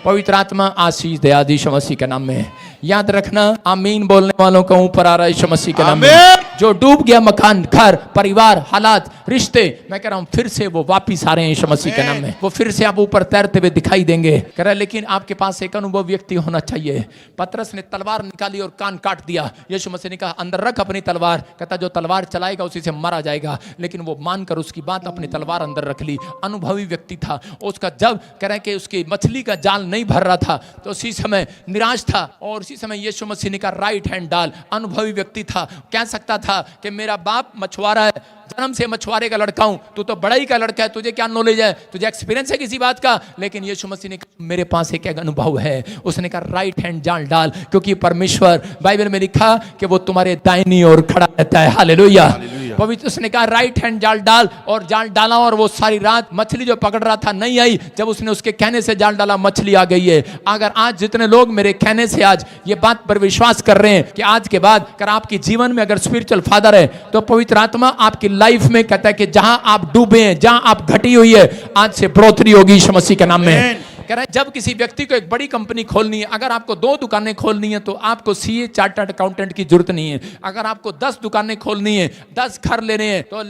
पवित्र आत्मा आशीष दे यीशु मसीह के नाम में। याद रखना, आमीन बोलने वालों का ऊपर आ रहा है यीशु मसीह के नाम में। जो डूब गया मकान, घर, परिवार, हालात, रिश्ते, मैं कह रहा हूं फिर से वो वापिस आ रहे हैं यीशु मसीह के नाम में। वो फिर से आप ऊपर तैरते हुए दिखाई देंगे। कह रहा है लेकिन आपके पास एक अनुभव व्यक्ति होना चाहिए। पतरस ने तलवार निकाली और कान काट दिया। यीशु मसीह ने कहा अंदर रख अपनी तलवार। कहता जो तलवार चलाएगा उसी से मारा जाएगा। लेकिन वो मानकर उसकी बात अपनी तलवार अंदर रख ली। अनुभवी व्यक्ति था। उसका जब कह रहे कि उसकी मछली का जाल नहीं भर रहा था तो उसी समय निराश था और उसी समय यीशु मसीह ने कहा राइट हैंड डाल। अनुभवी व्यक्ति था, कह सकता था कि मेरा बाप मछुआरा है, जन्म से मछुआरे का लड़का हूं, तू तो बड़ा ही का लड़का है, तुझे क्या नॉलेज है, तुझे एक्सपीरियंस है किसी बात का। लेकिन यीशु मसीह ने कहा मेरे पास एक अनुभव है। उसने कहा राइट हैंड जाल डाल, क्योंकि परमेश्वर बाइबल में लिखा कि वो तुम्हारे दाहिनी ओर खड़ा रहता है। हालेलुया। पवित्र उसने कहा राइट हैंड जाल डाल और जाल डाला और वो सारी रात मछली जो पकड़ रहा था नहीं आई। जब उसने उसके कहने से जाल डाला मछली आ गई है। अगर आज जितने लोग मेरे कहने से आज ये बात पर विश्वास कर रहे हैं कि आज के बाद अगर आपके जीवन में अगर स्पिरिचुअल फादर है तो पवित्र आत्मा आपकी लाइफ में कहता है कि जहां आप डूबे हैं, जहां आप घटी हुई है, आज से बढ़ोतरी होगी यीशु मसीह के नाम में। कह रहा है जब किसी व्यक्ति को एक बड़ी कंपनी खोलनी है, अगर आपको 2 दुकानें खोलनी है तो आपको सीए चार्टर्ड अकाउंटेंट की जरूरत नहीं है। अगर आपको 10 दुकानें खोलनी है, 10 घर लेने हैं तो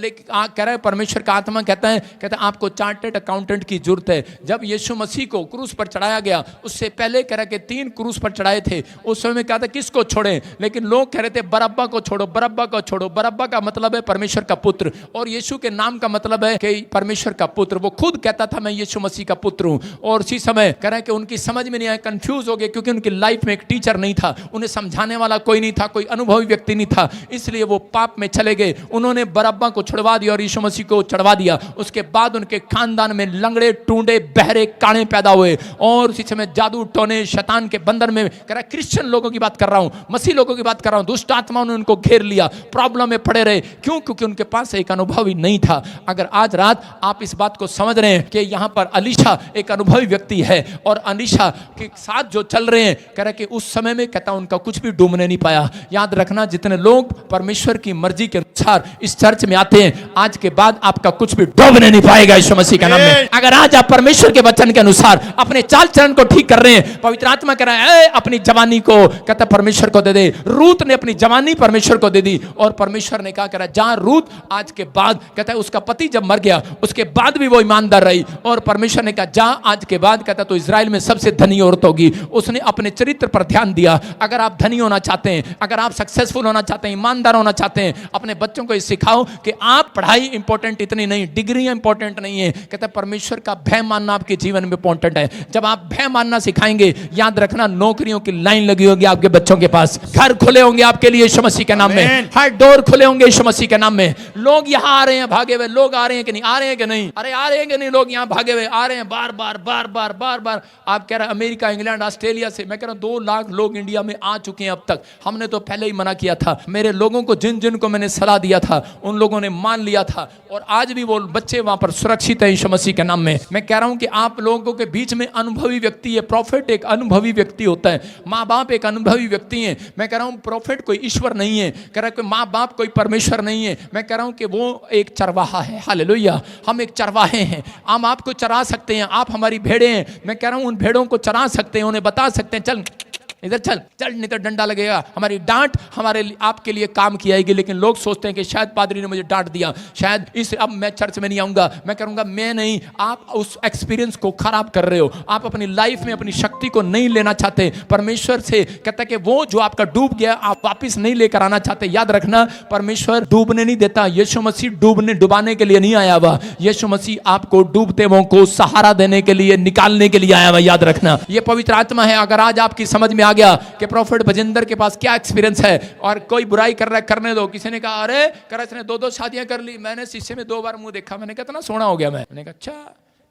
कह रहा है परमेश्वर का आत्मा कहता है आपको चार्टर्ड अकाउंटेंट की जरूरत है। जब यीशु मसीह को क्रूस पर चढ़ाया गया उससे पहले कह रहा कि 3 क्रूस पर चढ़ाए थे। उस समय कहा था किसको छोड़े, लेकिन लोग कह रहे थे बरअब्बा को छोड़ो, बरअब्बा को छोड़ो। बरअब्बा का मतलब है परमेश्वर का पुत्र और यीशु के नाम का मतलब है कि परमेश्वर का पुत्र। वो खुद कहता था मैं यीशु मसीह का पुत्र हूं। और उसी समय कह रहे हैं कि उनकी समझ में नहीं आया, कंफ्यूज हो गए, क्योंकि उनकी लाइफ में एक टीचर नहीं था, उन्हें समझाने वाला कोई नहीं था, कोई अनुभवी व्यक्ति नहीं था। इसलिए वो पाप में चले गए। उन्होंने बरअब्बा को छुड़वा दिया और यीशु मसीह को चढ़वा दिया। उसके बाद उनके खानदान में लंगड़े, टूंडे, बहरे, काणे पैदा हुए और उसी समय जादू टोने शैतान के बंधन में, कह रहा क्रिश्चियन लोगों की बात कर रहा हूं, मसीह लोगों की बात कर रहा हूं, दुष्ट आत्माओं ने उनको घेर लिया, प्रॉब्लम में पड़े रहे। क्यों? क्योंकि उनके पास एक अनुभवी नहीं था। अगर आज रात आप इस बात को समझ रहे हैं कि यहां पर अलीशा एक अनुभवी व्यक्ति है और अलीशा के साथ जो चल रहे हैं, कह रहे कि उस समय में कहता उनका कुछ भी डूबने नहीं पाया। याद रखना जितने लोग परमेश्वर की मर्जी के अनुसार इस चर्च में आते हैं, आज के बाद आपका कुछ भी डूबने नहीं पाएगा यीशु मसीह के नाम में। अगर आज आप परमेश्वर के वचन के अनुसार अपने चाल चलन को ठीक कर रहे हैं, पवित्र आत्मा कह रहा है अपनी जवानी को कहता परमेश्वर को दे दे। रूत ने अपनी जवानी परमेश्वर को दे दी और परमेश्वर ने कहा कह रहा जहां रूत आज के बाद कहता है उसका पति जब मर गया उसके बाद भी वो ईमानदार रही और परमेश्वर ने कहा जहां आज के बाद कहता तो इजराइल में सबसे धनी औरत होगी। उसने अपने चरित्र पर ध्यान दिया। अगर आप धनी होना चाहते हैं, अगर आप सक्सेसफुल होना चाहते हैं, ईमानदार होना चाहते हैं, अपने बच्चों को सिखाओ कि आप पढ़ाई इंपॉर्टेंट इतनी नहीं, डिग्रियां इंपॉर्टेंट नहीं है। कहता है परमेश्वर का भय मानना आपके जीवन में इंपॉर्टेंट है। जब आप भय मानना सिखाएंगे, याद रखना नौकरियों की लाइन लगी होगी आपके बच्चों के पास, घर खुले होंगे आपके लिए यीशु मसीह के नाम में, हर डोर खुले होंगे यीशु मसीह के नाम में। लोग यहाँ आ रहे हैं भागे हुए, लोग आ रहे हैं कि नहीं, आ रहे हैं कि नहीं, अरे आ रहे हैं कि नहीं, लोग यहाँ भागे हुए आ रहे हैं बार बार बार बार बार बार। आप कह रहे हैं अमेरिका, इंग्लैंड, ऑस्ट्रेलिया से, मैं कह रहा हूं 2 लाख लोग इंडिया में आ चुके हैं अब तक। हमने तो पहले ही मना किया था। मेरे लोगों को जिन जिन को मैंने सलाह दिया था उन लोगों ने मान लिया था और आज भी वो बच्चे वहां पर सुरक्षित है यीशु मसीह के नाम में। मैं कह रहा हूं कि आप लोगों के बीच में अनुभवी व्यक्ति है। प्रॉफिट एक अनुभवी व्यक्ति होता है, माँ बाप एक अनुभवी व्यक्ति है। मैं कह रहा हूं प्रॉफिट कोई ईश्वर नहीं है, कह रहा हूं माँ बाप कोई परमेश्वर नहीं है। मैं कह रहा हूं कि वो एक चरवाहा है। हालेलुया। हम एक चरवाहे हैं, हम आपको चरा सकते हैं, आप हमारी भेड़ें हैं। मैं कह रहा हूं उन भेड़ों को चरा सकते हैं, उन्हें बता सकते हैं चल इधर चल चल, नहीं तो डंडा लगेगा। हमारी डांट हमारे आपके लिए काम की आएगी। लेकिन लोग सोचते हैं कि शायद पादरी ने मुझे डांट दिया, शायद इस अब मैं चर्च में नहीं आऊंगा। मैं करूंगा मैं नहीं, आप उस एक्सपीरियंस को खराब कर रहे हो। आप अपनी लाइफ में अपनी शक्ति को नहीं लेना चाहते। परमेश्वर से कहता है कि वो जो आपका डूब गया आप वापिस नहीं लेकर आना चाहते। याद रखना परमेश्वर डूबने नहीं देता। यीशु मसीह डुबाने के लिए नहीं आया हुआ। यीशु मसीह आपको डूबते हुओं को सहारा देने के लिए, निकालने के लिए आया हुआ। याद रखना ये पवित्र आत्मा है। अगर आज आपकी समझ में आ गया कि प्रोफेट भजिंदर के पास क्या एक्सपीरियंस है और कोई बुराई कर रहा है करने दो। किसी ने कहा अरे कर इसने 2 शादियां कर ली, मैंने शीशे में 2 बार मुंह देखा, मैंने कहा इतना सोना हो गया। मैंने कहा अच्छा,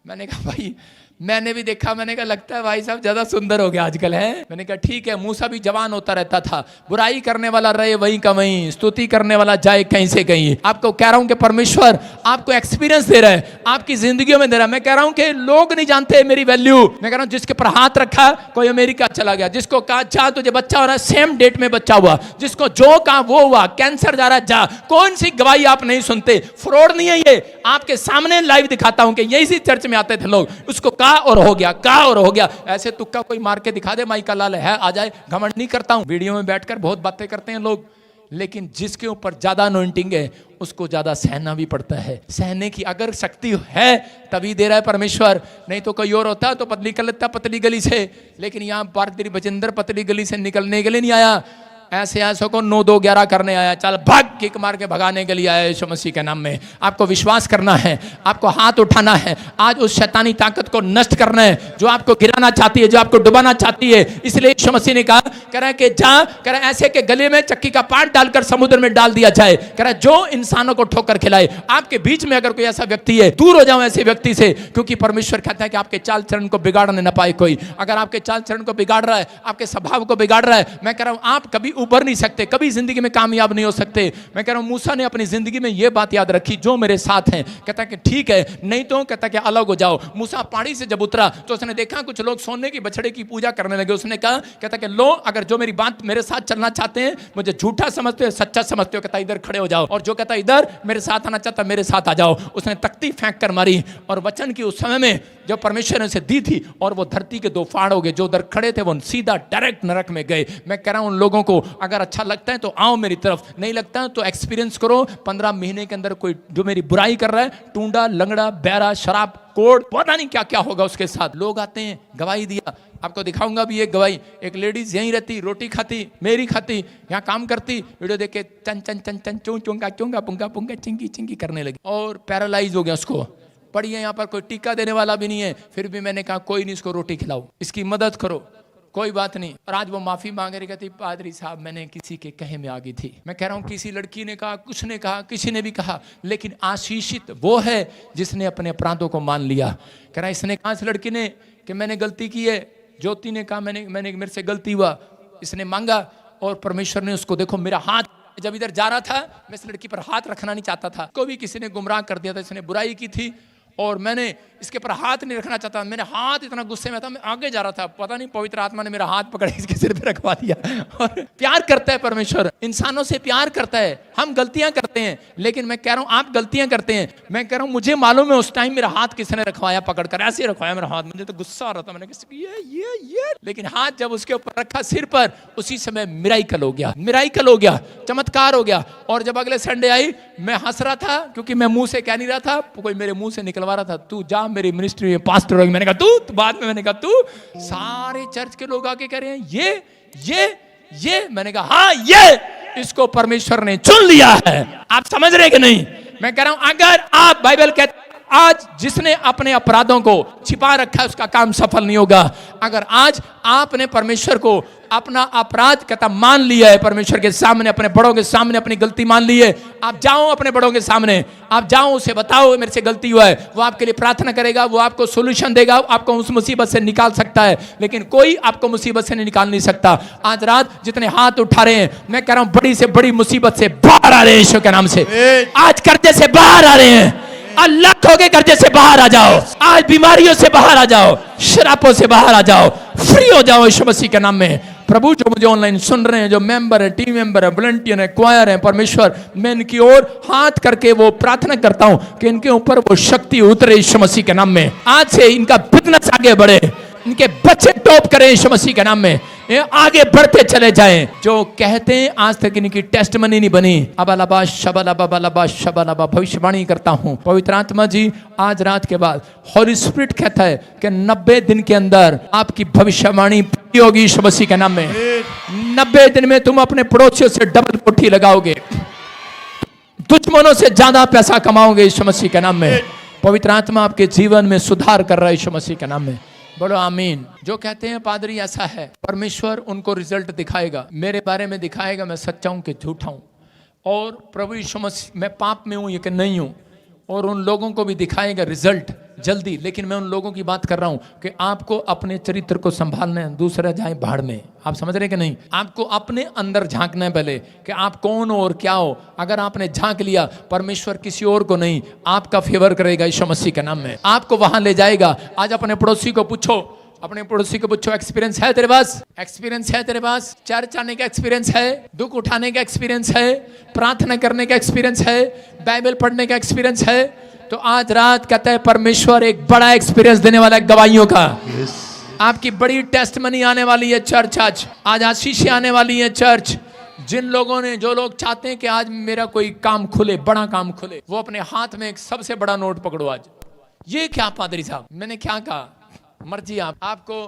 मैंने कहा भाई मैंने भी देखा, मैंने कहा लगता है भाई साहब ज्यादा सुंदर हो गया आजकल है। मैंने कहा ठीक है, मूसा भी जवान होता रहता था। बुराई करने वाला रहे वहीं का वहीं, स्तुति करने वाला जाए कहीं से कहीं। आपको कह रहा हूं कि परमेश्वर आपको एक्सपीरियंस दे रहा है, आपकी जिंदगियों में दे रहा है। मैं कह रहा हूं कि लोग नहीं जानते मेरी वैल्यू। मैं कह रहा हूं जिसके पर हाथ रखा कोई अमेरिका चला गया, जिसको कहा जा तुझे बच्चा हो रहा है, सेम डेट में बच्चा हुआ, जिसको जो कहा वो हुआ, कैंसर जा रहा जा। कौन सी गवाही आप नहीं सुनते? फ्रॉड नहीं है ये, आपके सामने लाइव दिखाता हूं कि यही चर्च में आते थे लोग। उसको कहा कहा और हो गया, कहा और हो गया। ऐसे तुक्का कोई मार के दिखा दे, माई का लाल है आ जाए, घमंड नहीं करता हूं। वीडियो में बैठकर बहुत बातें करते हैं लोग, लेकिन जिसके ऊपर ज्यादा अनॉइंटिंग है उसको ज्यादा सहना भी पड़ता है। सहने की अगर शक्ति है तभी दे रहा है परमेश्वर, नहीं तो कोई और होता तो पतली कर लेता पतली गली से। लेकिन यहाँ पादरी बजिंदर पतली गली से निकलने के लिए नहीं आया, ऐसे ऐसों को 9 2 11 करने आया, चल भाग किक मार के भगाने के लिए आया यीशु मसीह के नाम में। आपको विश्वास करना है, आपको हाथ उठाना है, आज उस शैतानी ताकत को नष्ट करना है जो आपको गिराना चाहती है, जो आपको डुबाना चाहती है। इसलिए यीशु मसीह ने कहा, कह रहा है कि जा, कह रहा है ऐसे के गले में चक्की का पाट डालकर समुद्र में डाल दिया जाए। कह रहा है जो इंसानों को ठोकर खिलाए। आपके बीच में अगर कोई ऐसा व्यक्ति है, दूर हो जाओ ऐसे व्यक्ति से, क्योंकि परमेश्वर कहता है कि आपके चाल चरण को बिगाड़ने न पाए कोई। अगर आपके चाल चरण को बिगाड़ रहा है, आपके स्वभाव को बिगाड़ रहा है, मैं कह रहा हूं आप कभी उभर नहीं सकते, कभी जिंदगी में कामयाब नहीं हो सकते। मैं कह रहा हूं मूसा ने अपनी जिंदगी में यह बात याद रखी, जो मेरे साथ हैं, कहता कि ठीक है, नहीं तो कहता कि अलग हो जाओ। मूसा पहाड़ी से जब उतरा तो उसने देखा कुछ लोग सोने की बछड़े की पूजा करने लगे। उसने कहा, कहता कि लो, अगर जो मेरी बात मेरे साथ चलना चाहते हैं, मुझे झूठा समझते हो सच्चा समझते हो, कहता इधर खड़े हो जाओ, और जो कहता इधर मेरे साथ आना चाहता मेरे साथ आ जाओ। उसने तख्ती फेंक कर मारी, और वचन की उस समय में जो परमेश्वर ने उसे दी थी, और वो धरती के 2 फाड़ हो गए। जो उधर खड़े थे वो सीधा डायरेक्ट नरक में गए। मैं कह रहा हूं उन लोगों को अगर अच्छा लगता है तो आओ मेरी तरफ, नहीं लगता तो एक्सपीरियंस करो। 15 महीने के अंदर कोई जो मेरी बुराई कर रहा है, टूंडा, लंगड़ा, बहरा, शराब, कोड़, पता नहीं क्या क्या होगा उसके साथ। लोग आते हैं, गवाही दिया, आपको दिखाऊंगा भी एक गवाही। एक लेडीज यहीं रहती, रोटी खाती, मेरी खाती, यहाँ काम करती, वीडियो देख के चन चन चन चन चूं चूंगा चूंगा पुंगा पुंगा चिंकी चिंकी करने लगी, और पैरालाइज हो गया उसको। पड़ी है यहाँ पर, कोई टीका देने वाला भी नहीं है, फिर भी मैंने कहा कोई नहीं, इसको रोटी खिलाओ, इसकी मदद करो, कोई बात नहीं। और आज वो माफी मांग रही, कहती पादरी साहब मैंने किसी के कहे में आ गई थी। मैं कह रहा हूं किसी लड़की ने कहा, कुछ ने कहा, किसी ने भी कहा, लेकिन आशीषित वो है जिसने अपने अपराधों को मान लिया। कह रहा इसने कहा, इस लड़की ने कि मैंने गलती की है। ज्योति ने कहा मैंने मेरे से गलती हुआ। इसने मांगा और परमेश्वर ने उसको, देखो मेरा हाथ जब इधर जा रहा था, मैं इस लड़की पर हाथ रखना नहीं चाहता था, को भी किसी ने गुमराह कर दिया था, इसने बुराई की थी और मैंने इसके पर हाथ नहीं रखना चाहता। मैंने हाथ इतना गुस्से में था, मैं आगे जा रहा था, पता नहीं पवित्र आत्मा ने मेरा हाथ पकड़ इसके सिर पे रखवा दिया। और प्यार करता है परमेश्वर, इंसानों से प्यार करता है। हम गलतियां करते हैं, लेकिन मैं कह रहा हूं आप गलतियां करते हैं। मैं कह रहा हूं मुझे मालूम है उस टाइम मेरा हाथ किसने रखवाया, पकड़कर ऐसे रखवाया मेरा हाथ, मुझे तो गुस्सा आ रहा था। मैंने कहा ये लेकिन हाथ जब उसके ऊपर रखा सिर पर, उसी समय मिराइकल हो गया, मिराइकल हो गया, चमत्कार हो गया। और जब अगले संडे आई, मैं हंस रहा था क्योंकि मैं मुंह से कह नहीं रहा था, कोई मेरे मुंह से निकलवा रहा था, तू जा मेरी मिनिस्ट्री में पास्टर होगी। मैंने कहा तू, बाद में मैंने कहा तू। सारे चर्च के लोग आके कह रहे हैं ये मैंने कहा हाँ, ये इसको परमेश्वर ने चुन लिया है। आप समझ रहे कि नहीं? मैं कह रहा हूं अगर आप, बाइबल कहते आज जिसने अपने अपराधों को छिपा रखा है उसका काम सफल नहीं होगा। अगर आज आपने परमेश्वर को अपना अपराध कहता मान लिया है, परमेश्वर के सामने, अपने बड़ों के सामने अपनी गलती मान ली है, आप जाओ अपने बड़ों के सामने, आप जाओ उसे बताओ मेरे से गलती हुआ है, वो आपके लिए प्रार्थना करेगा, वो आपको सोल्यूशन देगा, आपको उस मुसीबत से निकाल सकता है। लेकिन कोई आपको मुसीबत से नहीं निकाल नहीं सकता। आज रात जितने हाथ उठा रहे हैं, मैं कह रहा हूं बड़ी से बड़ी मुसीबत से बाहर आ रहे हैं यीशु के नाम से। आज कर्जे से बाहर आ रहे हैं, अल्लाह के कर्जे से बाहर आ जाओ, आज बीमारियों से बाहर आ जाओ, शराबों से बाहर आ जाओ, फ्री हो जाओ यीशु मसीह के नाम में। प्रभु जो मुझे ऑनलाइन सुन रहे हैं, जो मेंबर है, टीम मेंबर है, वॉलंटियर है, क्वायर है, परमेश्वर मैं इनकी ओर हाथ करके वो प्रार्थना करता हूं कि इनके ऊपर वो शक्ति उतरे यीशु मसीह के नाम में। आज से इनका बिजनेस आगे बढ़े, इनके बच्चे टॉप करें यीशु मसीह के नाम में, आगे बढ़ते चले जाएं। जो कहते हैं आज तक इनकी टेस्टमनी नहीं बनी, अबालाबा शबालाबा शबालाबा भविष्यवाणी करता हूं, पवित्र आत्मा जी आज रात के बाद हॉली स्पिरिट कहता है कि 90 दिन के अंदर आपकी भविष्यवाणी पूरी होगी यीशु मसीह के नाम में। 90 दिन में तुम अपने पड़ोसियों से डबल मुट्ठी लगाओगे, दुश्मनों से ज्यादा पैसा कमाओगे यीशु मसीह के नाम में। पवित्र आत्मा आपके जीवन में सुधार कर रहा है यीशु मसीह के नाम में। बोलो आमीन। जो कहते हैं पादरी ऐसा है, परमेश्वर उनको रिजल्ट दिखाएगा, मेरे बारे में दिखाएगा मैं सच्चा हूं कि झूठा हूं, और प्रभु यीशु मसीह मैं पाप में हूं या कि नहीं हूं, और उन लोगों को भी दिखाएगा रिजल्ट जल्दी। लेकिन मैं उन लोगों की बात कर रहा हूं कि आपको अपने चरित्र को संभालना है, दूसरा जाए भाड़ में। आप समझ रहे कि नहीं? आपको अपने अंदर झांकना है पहले कि आप कौन हो और क्या हो। अगर आपने झांक लिया, परमेश्वर किसी और को नहीं आपका फेवर करेगा यीशु मसीह के नाम में, आपको वहां ले जाएगा। आज अपने पड़ोसी को पूछो, अपने पड़ोसी को पूछो एक्सपीरियंस है तेरे पास? एक्सपीरियंस है तेरे पास? चर्च आने का एक्सपीरियंस है? दुख उठाने का एक्सपीरियंस है? प्रार्थना करने का एक्सपीरियंस है? बाइबल पढ़ने का एक्सपीरियंस है? तो आज रात कहता है परमेश्वर एक बड़ा एक्सपीरियंस देने वाला है गवाहियों का। आपकी बड़ी टेस्टमनी आने वाली है चर्च। आज आशीषें आने वाली है चर्च। जिन लोगों ने, जो लोग चाहते हैं कि आज मेरा कोई काम खुले, बड़ा काम खुले, वो अपने हाथ में एक सबसे बड़ा नोट पकड़ो आज। ये क्या पादरी साहब, मैंने क्या कहा? मर्जी आपको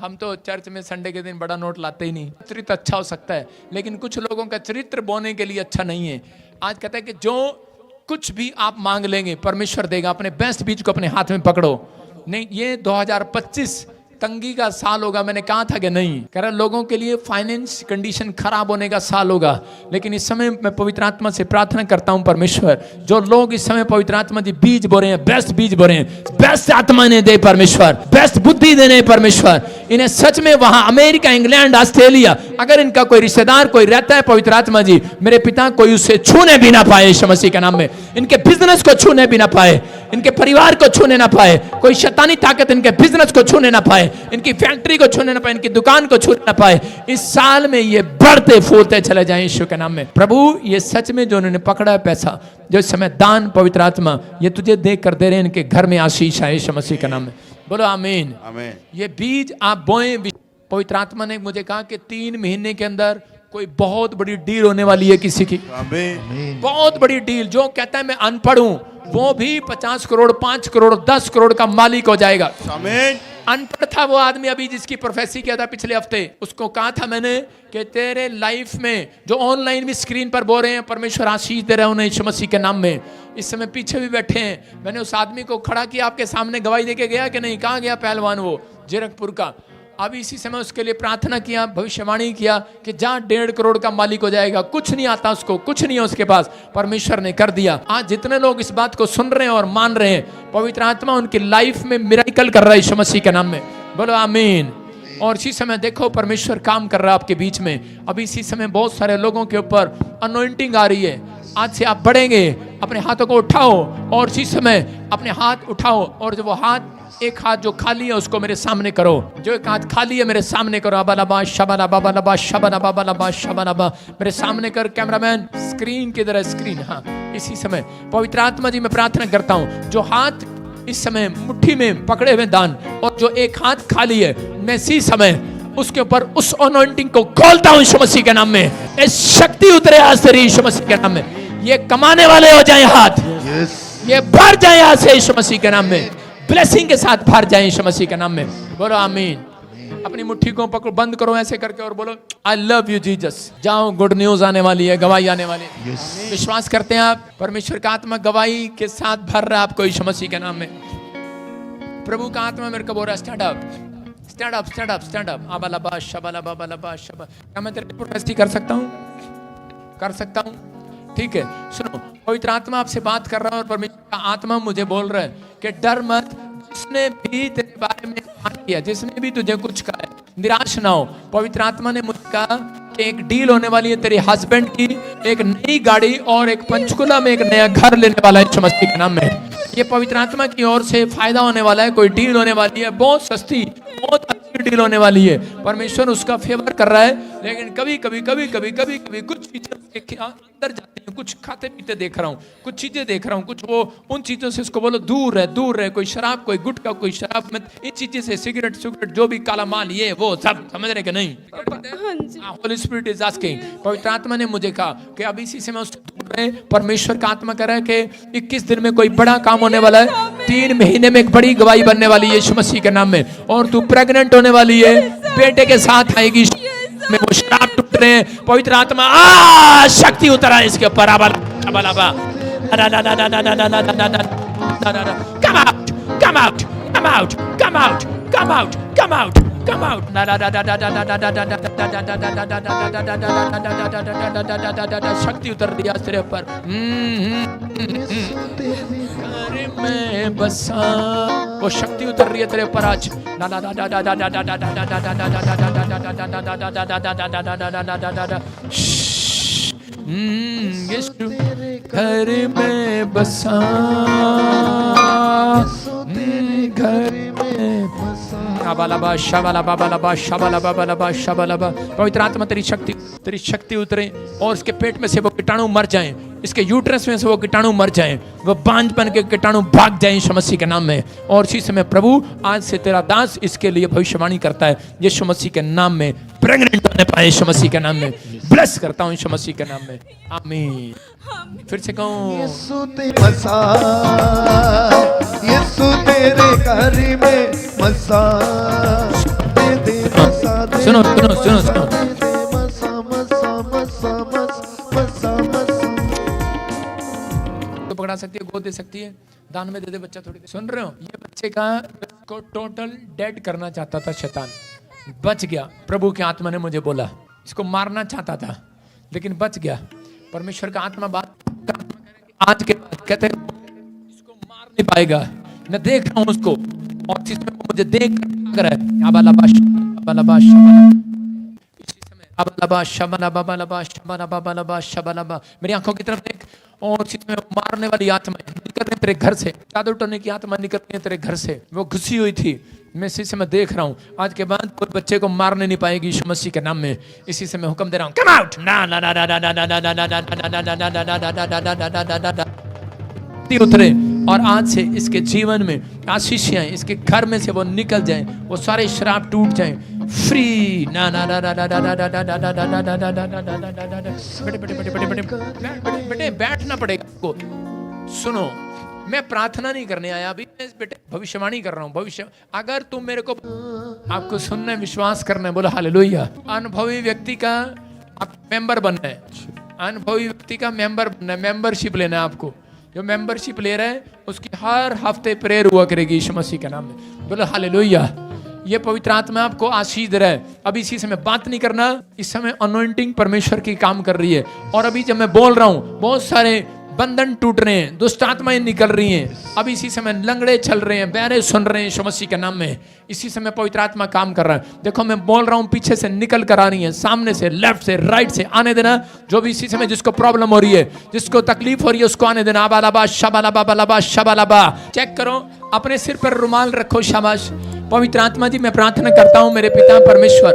हम तो चर्च में संडे के दिन बड़ा नोट लाते ही नहीं। चरित्र अच्छा हो सकता है, लेकिन कुछ लोगों का चरित्र बोने के लिए अच्छा नहीं है। आज कहता है कि जो कुछ भी आप मांग लेंगे परमेश्वर देगा। अपने बेस्ट बीज को अपने हाथ में पकड़ो। नहीं, ये 2025 तंगी का साल होगा। मैंने कहा था कि नहीं, कह रहा लोगों के लिए फाइनेंस कंडीशन खराब होने का साल होगा। लेकिन इस समय मैं पवित्र आत्मा से प्रार्थना करता हूं परमेश्वर, जो लोग इस समय पवित्र आत्मा जी बीज बो रहे हैं, बेस्ट बीज बो रहे हैं, बेस्ट आत्मा ने दे परमेश्वर, बेस्ट बुद्धि देने परमेश्वर। इन्हें सच में वहां अमेरिका, इंग्लैंड, ऑस्ट्रेलिया, अगर इनका कोई रिश्तेदार कोई रहता है पवित्र आत्मा जी, मेरे पिता कोई उसे छूने भी ना पाए यीशु मसीह के नाम में। इनके बिजनेस को छूने भी ना पाए, इनके परिवार को छूने ना पाए, कोई शैतानी ताकत इनके बिजनेस को छूने ना पाए, इनकी फैक्ट्री को छूने ना पाए, इनकी दुकान को छूने ना पाए। इस साल में ये बढ़ते फूलते चले जाएं यीशु के नाम में। प्रभु ये सच में जो उन्होंने पकड़ा है पैसा, जो इस समय दान पवित्र आत्मा ये तुझे देख कर दे रहे हैं, इनके घर में आशीष है यीशु मसीह के नाम में। बोलो आमीन। ये बीज आप बोएं। पवित्र आत्मा ने मुझे कहा कि 3 महीने के अंदर कोई बहुत बड़ी डील होने वाली है किसी की। बहुत बड़ी डील। जो कहता है मैं अनपढ़ हूं, वो भी 50 करोड़, 5 करोड़, 10 करोड़ का मालिक हो जाएगा। अनपढ़ था वो आदमी अभी जिसकी प्रोफेसी किया था पिछले हफ्ते, उसको कहा था मैंने कि तेरे लाइफ में जो ऑनलाइन भी स्क्रीन पर बोल रहे हैं परमेश्वर आशीष दे रहे हैं उन्हें यीशु मसीह के नाम में। इस समय पीछे भी बैठे हैं। मैंने उस आदमी को खड़ा किया आपके सामने, गवाही देके गया कि नहीं? कहाँ गया पहलवान वो जीरकपुर का? अब इसी समय उसके लिए प्रार्थना किया, भविष्यवाणी किया कि जहाँ 1.5 करोड़ का मालिक हो जाएगा। कुछ नहीं आता उसको, कुछ नहीं है उसके पास, परमेश्वर ने कर दिया। आज जितने लोग इस बात को सुन रहे हैं और मान रहे हैं, पवित्र आत्मा उनकी लाइफ में मिरेकल कर रहा है यीशु मसीह के नाम में। बोलो आमीन। और इसी समय देखो परमेश्वर काम कर रहा है आपके बीच में। अभी इसी समय बहुत सारे लोगों के ऊपर अनॉइंटिंग आ रही है। आज से आप बढ़ेंगे, अपने हाथों को उठाओ और इसी समय अपने हाथ उठाओ और जो वो हाथ, एक हाथ जो खाली है उसको मेरे सामने करो। जो एक हाथ खाली है मेरे सामने करो। अबालाबा शबाला बाबालाबा शबाला बाबालाबा शबालाबा मेरे सामने कर। कैमरामैन स्क्रीन की तरह स्क्रीन। हाँ, इसी समय पवित्र आत्मा जी मैं प्रार्थना करता हूँ, जो हाथ इस समय मुट्ठी में पकड़े हुए दान और जो एक हाथ खाली है, मैं इसी समय उसके ऊपर उस अनॉइंटिंग को खोलता हूँ यीशु मसीह के नाम में। इस शक्ति उतरे आज से यीशु मसीह के नाम में। ये कमाने वाले हो जाए हाथ, ये भर जाए आज से यीशु मसीह के नाम में। ब्लेसिंग के साथ भर जाए यीशु मसीह के नाम में। बोलो आमीन। अपनी मुट्ठी को पकड़ो, बंद करो ऐसे करके और बोलो आई लव यू जीसस। जाओ, गुड न्यूज आने वाली है, गवाही आने वाली है। विश्वास करते हैं आप? परमेश्वर का आत्मा गवाही के साथ भर रहा है आपको यीशु मसीह के नाम में। प्रभु का आत्मा मेरे को बोल रहा है stand up, stand up, stand up, stand up. अबालाबा शबाला बाबालाबा शबा। क्या मैं तेरे प्रोफेसी कर सकता हूँ? कर सकता हूँ? ठीक है, सुनो, पवित्र आत्मा आपसे बात कर रहा है और परमेश्वर का आत्मा मुझे बोल रहा है कि डर मत। जिसने भी तेरे बारे में किया, जिसने भी तुझे कुछ कहा है, निराश ना हो। पवित्र आत्मा ने मुझे कहा कि एक डील होने वाली है तेरे हस्बैंड की, एक नई गाड़ी और एक पंचकुला में एक नया घर लेने वाला है यीशु मसीह के नाम में। ये पवित्र आत्मा की ओर से फायदा होने वाला है। कोई डील होने वाली है, बहुत सस्ती, बहुत अच्छी डील होने वाली है। परमेश्वर उसका फेवर कर रहा है। लेकिन कभी कभी कुछ चीजें अंदर जाती हैं। कुछ खाते पीते देख रहा हूँ, कुछ चीजें देख रहा हूँ, कुछ वो उन चीजों से उसको बोलो दूर रहे, दूर रहे। कोई शराब, कोई गुटखा, कोई शराब में इन चीजें से, सिगरेट जो भी काला माल, ये वो सब समझ रहे कि नहीं? Holi spirit is asking. पवित्र आत्मा ने मुझे कहा कि अभी इसी समय उससे दूर रहे। परमेश्वर का आत्मा कह रहा है कि 21 दिन में कोई बड़ा काम होने वाला है। 3 महीने में एक बड़ी गवाही बनने वाली है यीशु मसीह के नाम में। और तू प्रेग्नेंट होने वाली है, बेटे के साथ आएगी। में वो शराब टूट रहे हैं। पवित्र आत्मा शक्ति उतरा है इसके ऊपर। Come out, come out, come out, come out, come out, come out, come out. शक्ति उतर रही है तेरे ऊपर। घर में बसा वो शक्ति उतर रही है तेरे ऊपर आज। यीशु घर में बसा, घर में बसा। पवित्र आत्मा तेरी शक्ति उतरे और उसके पेट में से वो कीटाणु मर जाएं। इसके यूट्रस में से वो कीटाणु मर जाएं, वो बांझपन के कीटाणु भाग जाएं यीशु मसीह के नाम में। और इसी समय प्रभु आज से तेरा दास इसके लिए भविष्यवाणी करता है, यीशु मसीह के नाम में प्रेग्नेंट होने पाए यीशु मसीह के नाम में। ब्लेस करता हूँ यीशु मसीह के नाम में, आमीन। फिर से कहूँ, यीशु तेरे मसा, यीशु तेरे घर में मसा दे दे, मसा दे, सुनो सुनो सुनो सुनो, दे दे, मसा मसा मसा मसा मसा। तो पकड़ा सकती है, गोद दे सकती है, दान में दे दे बच्चा थोड़ी। सुन रहे हो, ये बच्चे का को टोटल डेड करना चाहता था शैतान, बच गया। प्रभु की आत्मा ने मुझे बोला इसको मारना चाहता था लेकिन बच गया। परमेश्वर का आत्मा बात आज के बाद कहते हैं इसको मार नहीं पाएगा, मैं देख रहा हूं उसको और जिसमें वो मुझे देख कर है। अबालाबाश अबालाबाश इसी समय अबालाबाश शबलाबालाबाश शबलाबालाबाश शबलाबा, मेरी आंखों की तरफ देख। और जिसमें मारने वाली आत्मा निकल रही तेरे घर से, चादर उठाने की आत्मा निकल रही है तेरे घर से, वो घुसी हुई थी। मैं इसी से मैं देख रहा हूँ आज के बाद कोई बच्चे को मारने नहीं पाएगी यीशु मसीह के नाम में। इसी से मैं हुक्म दे रहा हूँ, कम आउट ना ना ना ना ना ना ना ना ना ना ना ना उतरे। और आज से इसके जीवन में आशीषें, इसके घर में से वो निकल जाएं, वो सारे श्राप टूट जाएं, फ्री ना ना ना ना ना ना ना ना ना ना ना ना ना ना ना ना। बेटे बेटे बेटे बेटे बेटे बेटे बैठना पड़ेगा आपको। सुनो, मैं प्रार्थना नहीं करने आया अभी, मैं बेटे भविष्यवाणी कर रहा हूँ। भविष्य अगर तुम मेरे को, आपको सुनना है, विश्वास करना है, बोलो हालेलुया। अनुभवी व्यक्ति का आप मेंबर बनना है, अनुभवी व्यक्ति का मेंबर बनना है, मेंबरशिप लेना है आपको। जो मेंबरशिप ले रहा है उसकी हर हफ्ते प्रेयर हुआ करेगी यीशु मसीह के नाम में, बोलो हालेलुया। ये पवित्र आत्मा आपको आशीष दे रहा है। अभी इसी समय बात नहीं करना, इस समय अनॉइंटिंग परमेश्वर की काम कर रही है। और अभी जब मैं बोल रहा हूँ बहुत सारे बंधन टूट रहे हैं, दुष्ट आत्माएं निकल रही हैं। अभी इसी समय लंगड़े चल रहे हैं, बहरे सुन रहे हैं यीशु मसीह के नाम में। इसी समय पवित्र आत्मा काम कर रहा है। देखो मैं बोल रहा हूँ, पीछे से निकल कर आ रही है, सामने से, लेफ्ट से, राइट से आने देना। जो भी इसी समय जिसको प्रॉब्लम हो रही है, जिसको तकलीफ हो रही है, उसको आने देना। अबालाबा शबालाबा बालाबा शबालाबा। चेक करो, अपने सिर पर रुमाल रखो, शाबाश। पवित्र आत्मा जी मैं प्रार्थना करता हूँ मेरे पिता परमेश्वर,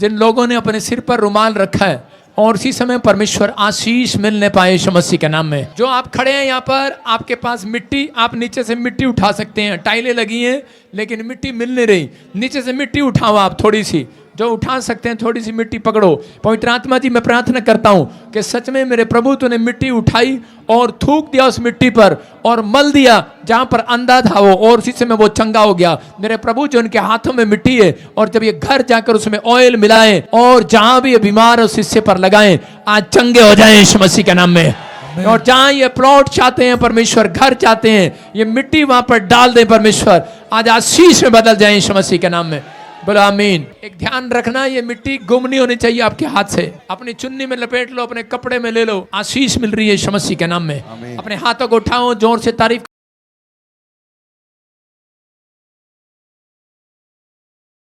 जिन लोगों ने अपने सिर पर रुमाल रखा है और इसी समय परमेश्वर आशीष मिलने पाए यीशु मसीह के नाम में। जो आप खड़े हैं यहाँ पर, आपके पास मिट्टी, आप नीचे से मिट्टी उठा सकते हैं। टाइलें लगी हैं लेकिन मिट्टी मिल नहीं रही, नीचे से मिट्टी उठाओ आप थोड़ी सी, जो उठा सकते हैं थोड़ी सी मिट्टी पकड़ो। पवित्र आत्मा जी मैं प्रार्थना करता हूँ कि सच में मेरे प्रभु तूने मिट्टी उठाई और थूक दिया उस मिट्टी पर और मल दिया जहां पर अंधा था वो, और उसी समय वो चंगा हो गया। मेरे प्रभु जो उनके हाथों में मिट्टी है, और जब ये घर जाकर उसमें ऑयल मिलाएं और जहां भी ये बीमार उस हिस्से पर लगाएं, आज चंगे हो जाएं यीशु मसीह के नाम में। और जहां ये प्लॉट चाहते हैं परमेश्वर, घर चाहते हैं, ये मिट्टी वहां पर डाल दें परमेश्वर, आज आशीष में बदल जाए यीशु मसीह के नाम में, बोलो आमीन। एक ध्यान रखना, ये मिट्टी गुम नहीं होनी चाहिए आपके हाथ से। अपनी चुन्नी में लपेट लो, अपने कपड़े में ले लो, आशीष मिल रही है यीशु मसीह के नाम में। अपने हाथों को उठाओ, जोर से तारीफ